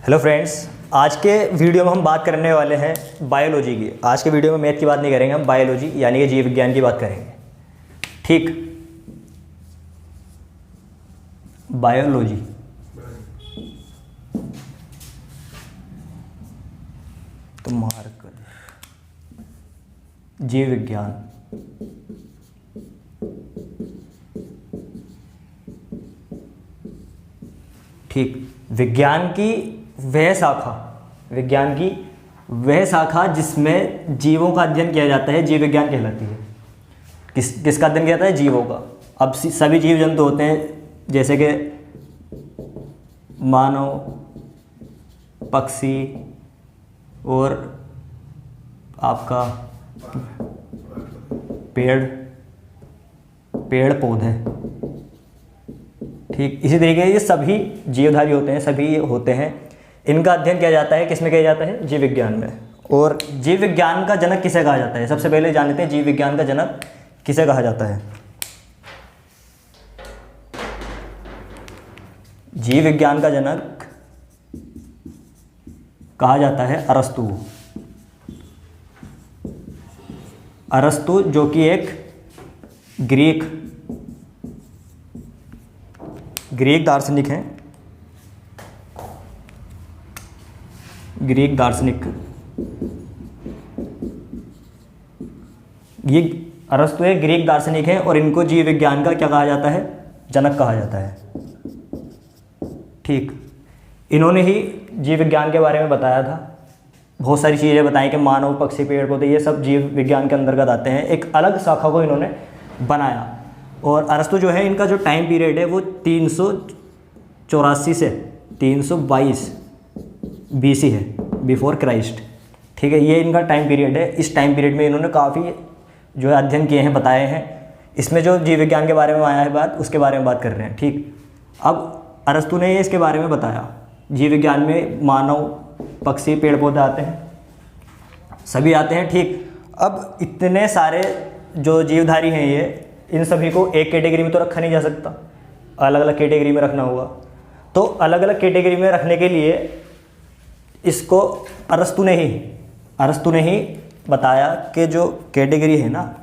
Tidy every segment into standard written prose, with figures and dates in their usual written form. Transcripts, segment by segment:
Hello friends, आज के video में हम बात करने वाले हैं बायोलॉजी की। आज के वीडियो में मैथ की बात नहीं करेंगे, हम बायोलॉजी यानी कि जीव विज्ञान की बात करेंगे। ठीक, बायोलॉजी तो मार्कर जीव विज्ञान। ठीक, विज्ञान की वह शाखा जिसमें जीवों का अध्ययन किया जाता है जीव विज्ञान कहलाती है। किसका अध्ययन किया जाता है? जीवों का। अब सभी जीव जंतु होते हैं, जैसे कि मानव, पक्षी और आपका पेड़ पौधे। ठीक, इसी तरीके ये सभी जीवधारी होते हैं, सभी होते हैं। इनका अध्ययन किया जाता है, किसमें किया जाता है? जीव विज्ञान में। और जीव विज्ञान का जनक किसे कहा जाता है? सबसे पहले जान लेते हैं जीव विज्ञान का जनक किसे कहा जाता है। जीव विज्ञान का जनक कहा जाता है अरस्तु। अरस्तु जो कि एक ग्रीक दार्शनिक हैं। ग्रीक दार्शनिक, ये अरस्तु एक ग्रीक दार्शनिक हैं और इनको जीव विज्ञान का क्या कहा जाता है? जनक कहा जाता है। ठीक, इन्होंने ही जीव विज्ञान के बारे में बताया था। बहुत सारी चीज़ें बताई कि मानव, पक्षी, पेड़ पौधे ये सब जीव विज्ञान के अंतर्गत आते हैं। एक अलग शाखा को इन्होंने बनाया। और अरस्तु जो है, इनका जो टाइम पीरियड है वो 384 से 322 BC है, बिफोर क्राइस्ट। ठीक है, ये इनका टाइम पीरियड है। इस टाइम पीरियड में इन्होंने काफ़ी जो है अध्ययन किए हैं, बताए हैं। इसमें जो जीव विज्ञान के बारे में आया है बात, उसके बारे में बात कर रहे हैं। ठीक, अब अरस्तु ने ये इसके बारे में बताया। जीव विज्ञान में मानव, पक्षी, पेड़ पौधे आते हैं, सभी आते हैं। ठीक, अब इतने सारे जो जीवधारी हैं ये, इन सभी को एक कैटेगरी में तो रखा नहीं जा सकता, अलग अलग कैटेगरी में रखना होगा। तो अलग अलग कैटेगरी में रखने के लिए इसको अरस्तु ने ही बताया कि जो कैटेगरी है ना,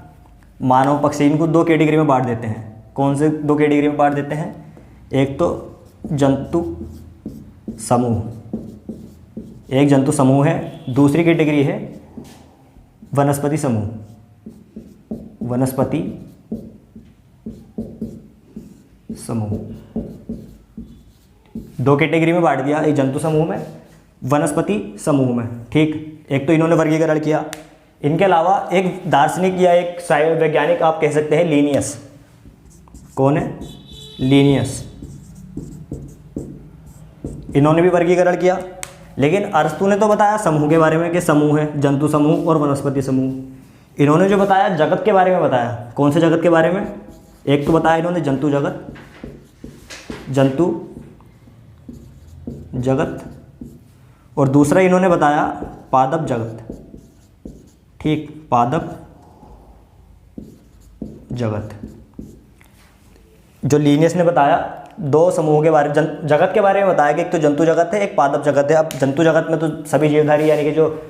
मानव, पक्षी, इनको दो कैटेगरी में बांट देते हैं। कौन से दो कैटेगरी में बांट देते हैं? एक तो जंतु समूह, एक जंतु समूह है। दूसरी कैटेगरी है वनस्पति समूह। वनस्पति समूह दो कैटेगरी में बांट दिया, एक जंतु समूह में, वनस्पति समूह में। ठीक, एक तो इन्होंने वर्गीकरण किया। इनके अलावा एक दार्शनिक या एक वैज्ञानिक आप कह सकते हैं, लीनियस। कौन है? लीनियस। इन्होंने भी वर्गीकरण किया। लेकिन अरस्तु ने तो बताया समूह के बारे में कि समूह है, जंतु समूह और वनस्पति समूह। इन्होंने जो बताया जगत के बारे में बताया। कौन से जगत के बारे में? एक तो बताया इन्होंने जंतु जगत, और दूसरा इन्होंने बताया पादप जगत। ठीक, पादप जगत। जो लीनियस ने बताया दो समूह के बारे, जगत के बारे में बताया कि एक तो जंतु जगत है, एक पादप जगत है। अब जंतु जगत में तो सभी जीवधारी यानी कि जो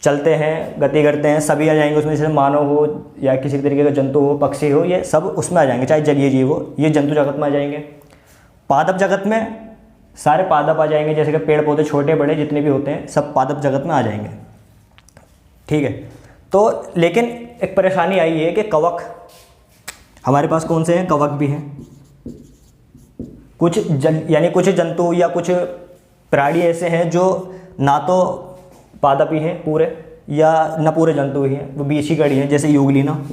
चलते हैं, गति करते हैं, सभी आ जाएंगे उसमें। जैसे मानव हो या किसी तरीके का जंतु हो, पक्षी हो, ये सब उसमें आ जाएंगे, चाहे जलीय जीव हो, ये जंतु जगत में आ जाएंगे। पादप जगत में सारे पादप आ जाएंगे, जैसे कि पेड़ पौधे छोटे बड़े जितने भी होते हैं सब पादप जगत में आ जाएंगे। ठीक है, तो लेकिन एक परेशानी आई है कि कवक, हमारे पास कौन से हैं? कवक भी हैं। यानी कुछ जंतु या कुछ प्राणी ऐसे हैं जो ना तो पादप ही हैं पूरे, या न पूरे जंतु ही हैं, वो बीच ही कड़ी हैं, जैसे यूग्लिना।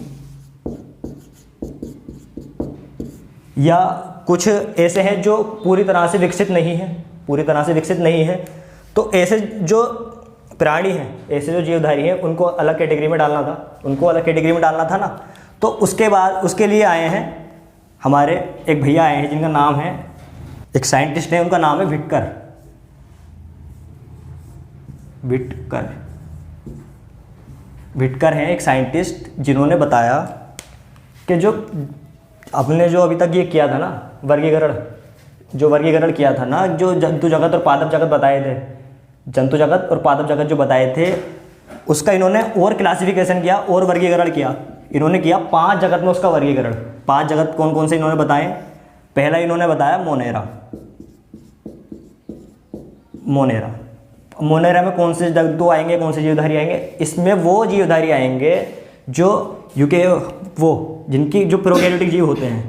या कुछ ऐसे हैं जो पूरी तरह से विकसित नहीं है। तो ऐसे जो प्राणी हैं, ऐसे जो जीवधारी हैं, उनको अलग कैटेगरी में डालना था ना। तो उसके बाद उसके लिए आए हैं हमारे एक भैया आए हैं, जिनका नाम है, एक साइंटिस्ट है, उनका नाम है विटकर हैं एक साइंटिस्ट, जिन्होंने बताया कि जो आपने जो अभी तक ये किया था ना वर्गीकरण, जो वर्गीकरण किया था ना, जो जंतु जगत और पादप जगत बताए थे, जंतु जगत और पादप जगत जो बताए थे, उसका इन्होंने और क्लासिफिकेशन किया और वर्गीकरण किया। इन्होंने किया 5 जगत में उसका वर्गीकरण। 5 जगत कौन कौन से इन्होंने बताए? पहला इन्होंने बताया मोनेरा। मोनेरा, मोनेरा में कौन से जंतु आएंगे, कौन से जीवधारी आएंगे? इसमें वो जीवधारी आएंगे जो वो जिनकी जो प्रोकैरियोटिक जीव होते हैं,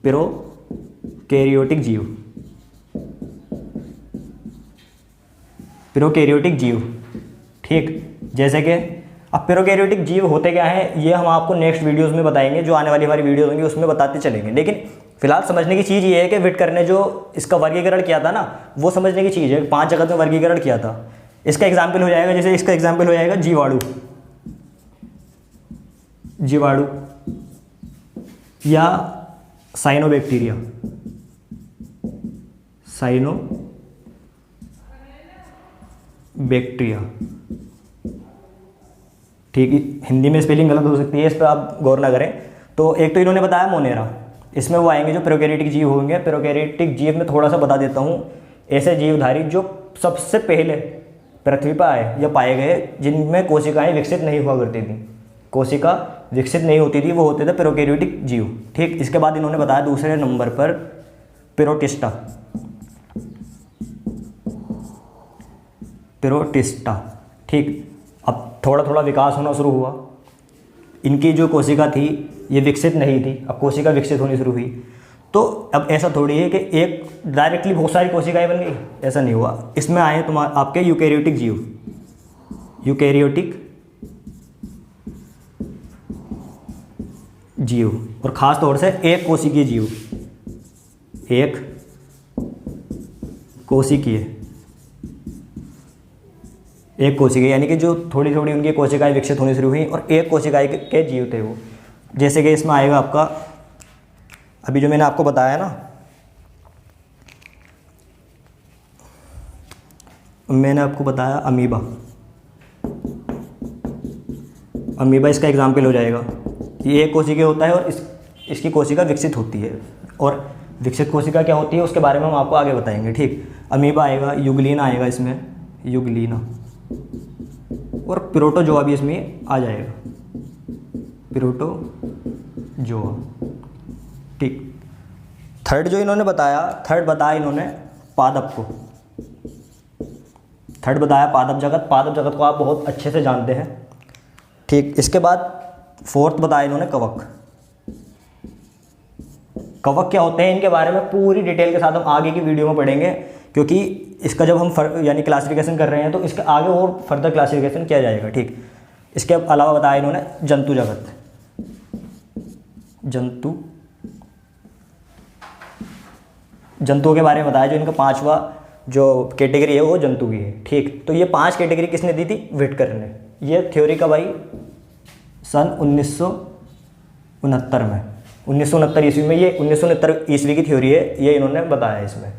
प्रोकैरियोटिक जीव, प्रोकैरियोटिक जीव, ठीक। जैसे कि अब प्रोकैरियोटिक जीव होते क्या हैं, ये हम आपको नेक्स्ट वीडियोस में बताएंगे, जो आने वाली हमारी वीडियोस होंगी उसमें बताते चलेंगे। लेकिन फिलहाल समझने की चीज़ ये है कि विटकर ने जो इसका वर्गीकरण किया था ना, वो समझने की चीज़ है। 5 जगत में वर्गीकरण किया था। इसका एग्जाम्पल हो जाएगा, जैसे इसका एग्जाम्पल हो जाएगा जीवाणु, जीवाणु या साइनोबैक्टीरिया, साइनोबैक्टीरिया, ठीक। हिंदी में स्पेलिंग गलत हो सकती है, इस पर आप गौर ना करें। तो एक तो इन्होंने बताया मोनेरा, इसमें वो आएंगे जो प्रोकैरियोटिक जीव होंगे। प्रोकैरियोटिक जीव में थोड़ा सा बता देता हूँ, ऐसे जीवधारी जो सबसे पहले पृथ्वी पर आए या पाए गए, जिनमें कोशिकाएं विकसित नहीं हुआ करती थी, कोशिका विकसित नहीं होती थी, वो होते थे प्रोकैरियोटिक जीव, ठीक। इसके बाद इन्होंने बताया दूसरे नंबर पर प्रोटिस्टा, प्रोटिस्टा, ठीक। अब थोड़ा थोड़ा विकास होना शुरू हुआ। इनकी जो कोशिका थी ये विकसित नहीं थी, अब कोशिका विकसित होनी शुरू हुई। तो अब ऐसा थोड़ी है कि एक डायरेक्टली बहुत सारी कोशिकाएं बन गई, ऐसा नहीं हुआ। इसमें आए तुम्हारे आपके यूकैरियोटिक जीव, यूकैरियोटिक जीव, और ख़ास तौर से एक कोशिकीय जीव, एक कोशिकीय, एक कोशिकीय यानी कि जो थोड़ी थोड़ी उनकी कोशिकाएं विकसित होनी शुरू हुई और एक कोशिकाएं के जीव थे वो। जैसे कि इसमें आएगा आपका, अभी जो मैंने आपको बताया ना, मैंने आपको बताया अमीबा, अमीबा इसका एग्जाम्पल हो जाएगा कि एक कोशिका होता है और इसकी कोशिका विकसित होती है, और विकसित कोशिका क्या होती है उसके बारे में हम आपको आगे बताएंगे, ठीक। अमीबा आएगा, युगलीना आएगा इसमें, युगलीना, और प्रोटोजोआ भी इसमें आ जाएगा, प्रोटोजोआ, ठीक। थर्ड जो इन्होंने बताया, थर्ड बताया इन्होंने पादप को, थर्ड बताया पादप जगत। पादप जगत को आप बहुत अच्छे से जानते हैं, ठीक। इसके बाद फोर्थ बताया इन्होंने कवक। कवक क्या होते हैं, इनके बारे में पूरी डिटेल के साथ हम आगे की वीडियो में पढ़ेंगे, क्योंकि इसका जब हम यानी क्लासिफिकेशन कर रहे हैं तो इसके आगे और फर्दर क्लासिफिकेशन किया जाएगा, ठीक। इसके अलावा बताया इन्होंने जंतु जगत, जंतुओं के बारे में बताया, जो इनका 5वां जो कैटेगरी है वो जंतु की है, ठीक। तो ये 5 कैटेगरी किसने दी थी? विटकर ने। ये थ्योरी का भाई सन 1969 में, 1969 ईस्वी में, ये 1969 ईस्वी की थ्योरी है, ये इन्होंने बताया इसमें,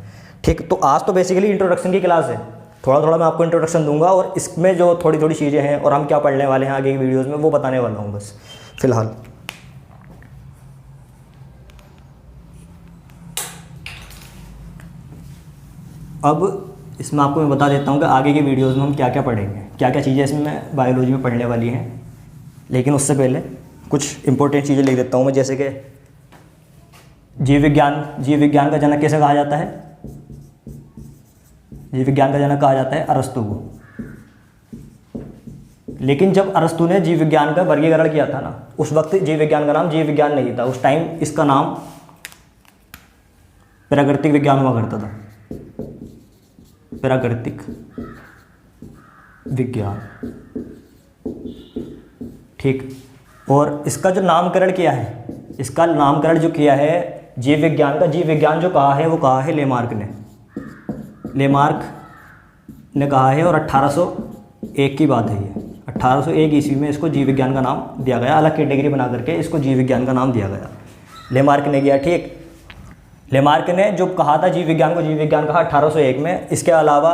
ठीक। तो आज तो बेसिकली इंट्रोडक्शन की क्लास है, थोड़ा थोड़ा मैं आपको इंट्रोडक्शन दूंगा और इसमें जो थोड़ी थोड़ी चीज़ें हैं और हम क्या पढ़ने वाले हैं आगे की वीडियोस में वो बताने वाला हूँ बस फिलहाल। अब इसमें आपको मैं बता देता हूँ कि आगे की वीडियोस में हम क्या क्या पढ़ेंगे, क्या क्या चीज़ें इसमें बायोलॉजी में पढ़ने वाली हैं। लेकिन उससे पहले कुछ इंपॉर्टेंट चीज़ें लिख देता हूँ मैं, जैसे कि जीव विज्ञान का जनक कैसे कहा जाता है? जीव विज्ञान का जनक कहा जाता है अरस्तु को। लेकिन जब अरस्तु ने जीव विज्ञान का वर्गीकरण किया था ना, उस वक्त जीव विज्ञान का नाम जीव विज्ञान नहीं था, उस टाइम इसका नाम प्राकृतिक विज्ञान हुआ करता था, प्राकृतिक विज्ञान, ठीक। और इसका जो नामकरण किया है, इसका नामकरण जो किया है जीव विज्ञान का, जीव विज्ञान जो कहा है वो कहा है लेमार्क ने, लेमार्क ने कहा है, और 1801 की बात है ये। 1801 ईस्वी में इसको जीव विज्ञान का नाम दिया गया, अलग कैटेगरी बना करके इसको जीव विज्ञान का नाम दिया गया, लेमार्क ने किया, ठीक। लेमार्क ने जो कहा था जीव विज्ञान को जीव विज्ञान कहा 1801 में। इसके अलावा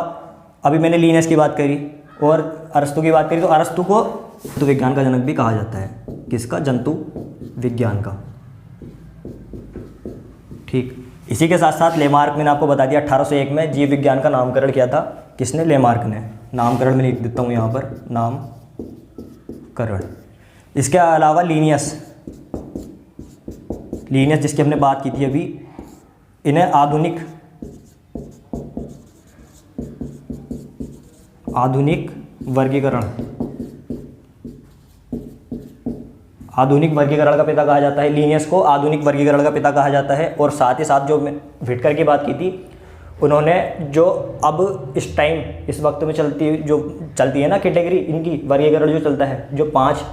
अभी मैंने लीनियस की बात करी और अरस्तु की बात करी, तो अरस्तु को जंतु विज्ञान का जनक भी कहा जाता है। किसका? जंतु विज्ञान का, ठीक। इसी के साथ साथ लेमार्क, मैंने आपको बता दिया 1801 में जीव विज्ञान का नामकरण किया था, किसने? लेमार्क ने। नामकरण में लिख देता हूँ यहाँ पर, नामकरण। इसके अलावा लीनियस जिसकी हमने बात की थी अभी, इन्हें आधुनिक वर्गीकरण, आधुनिक वर्गीकरण का पिता कहा जाता है। लीनियस को आधुनिक वर्गीकरण का पिता कहा जाता है। और साथ ही साथ जो मैं विटकर की बात की थी, उन्होंने जो अब इस टाइम इस वक्त में चलती है ना कैटेगरी, इनकी वर्गीकरण जो चलता है, जो 5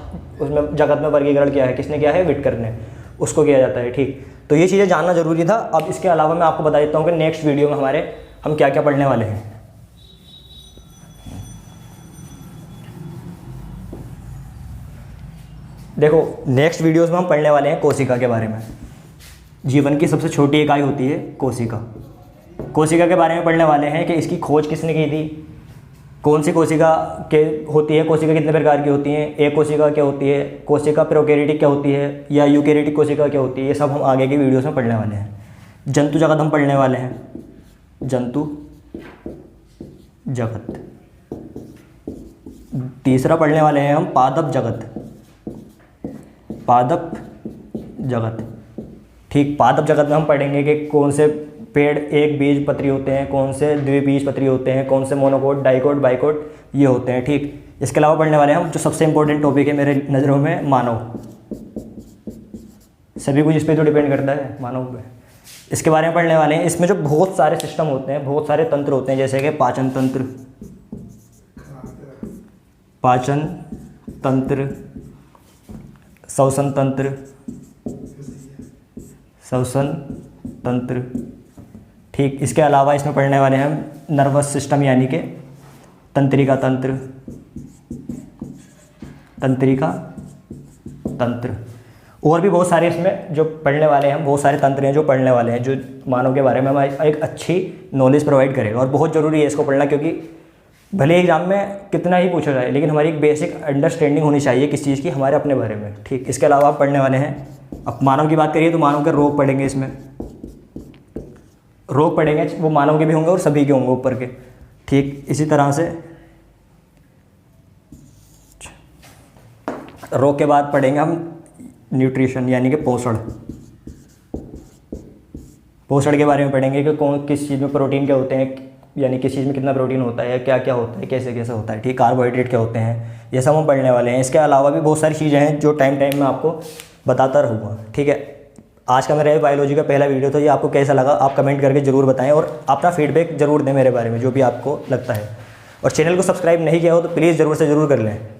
उसमें जगत में वर्गीकरण किया है, किसने किया है? विटकर ने, उसको किया जाता है। ठीक, तो ये चीज़ें जानना जरूरी था। अब इसके अलावा मैं आपको बता देता हूँ कि नेक्स्ट वीडियो में हमारे हम क्या क्या पढ़ने वाले हैं। देखो, नेक्स्ट वीडियोस में हम पढ़ने वाले हैं कोशिका के बारे में। जीवन की सबसे छोटी इकाई होती है कोशिका। कोशिका के बारे में पढ़ने वाले हैं कि इसकी खोज किसने की थी, कौन सी कोशिका के होती है, कोशिका कितने प्रकार की होती हैं, एक कोशिका क्या होती है, कोशिका प्रोकैरियोटिक क्या होती है या यूकैरियोटिक कोशिका क्या होती है, ये सब हम आगे की वीडियोस में पढ़ने वाले हैं। जंतु जगत हम पढ़ने वाले हैं, जंतु जगत। तीसरा पढ़ने वाले हैं हम पादप जगत। ठीक, पादप जगत में हम पढ़ेंगे कि कौन से पेड़ एक बीज पत्री होते हैं, कौन से द्विबीज पत्री होते हैं, कौन से मोनोकोट, डाइकोट, बाइकोट ये होते हैं। ठीक, इसके अलावा पढ़ने वाले हैं हम जो सबसे इंपॉर्टेंट टॉपिक है मेरे नज़रों में, मानव। सभी कुछ इस पर तो डिपेंड करता है, मानव पे। इसके बारे में पढ़ने वाले हैं। इसमें जो बहुत सारे सिस्टम होते हैं, बहुत सारे तंत्र होते हैं, जैसे कि पाचन तंत्र, श्वसन तंत्र। ठीक, इसके अलावा इसमें पढ़ने वाले हैं हम नर्वस सिस्टम, यानी कि तंत्रिका तंत्र। और भी बहुत सारे इसमें जो पढ़ने वाले हैं हम, बहुत सारे तंत्र हैं जो पढ़ने वाले हैं, जो मानव के बारे में हमें एक अच्छी नॉलेज प्रोवाइड करेगा। और बहुत ज़रूरी है इसको पढ़ना, क्योंकि भले एग्जाम में कितना ही पूछा जाए, लेकिन हमारी एक बेसिक अंडरस्टैंडिंग होनी चाहिए किस चीज़ की, हमारे अपने बारे में। ठीक, इसके अलावा आप पढ़ने वाले हैं, अब मानव की बात करिए तो मानव के रोग पढ़ेंगे। इसमें रोग पढ़ेंगे, वो मानव के भी होंगे और सभी के होंगे ऊपर के। ठीक, इसी तरह से रोग के बाद पढ़ेंगे हम न्यूट्रिशन, यानी कि पोषण के बारे में पढ़ेंगे कि किस चीज़ में प्रोटीन क्या होते हैं, यानी किस चीज़ में कितना प्रोटीन होता है, क्या क्या होता है, कैसे कैसे होता है। ठीक, कार्बोहाइड्रेट क्या होते हैं, ये सब हम पढ़ने वाले हैं। इसके अलावा भी बहुत सारी चीज़ें हैं जो टाइम में आपको बताता रहूँगा। ठीक है, आज का मेरा बायोलॉजी का पहला वीडियो था, ये आपको कैसा लगा आप कमेंट करके ज़रूर बताएं और अपना फीडबैक ज़रूर दें मेरे बारे में, जो भी आपको लगता है। और चैनल को सब्सक्राइब नहीं किया हो तो प्लीज़ ज़रूर से ज़रूर कर लें।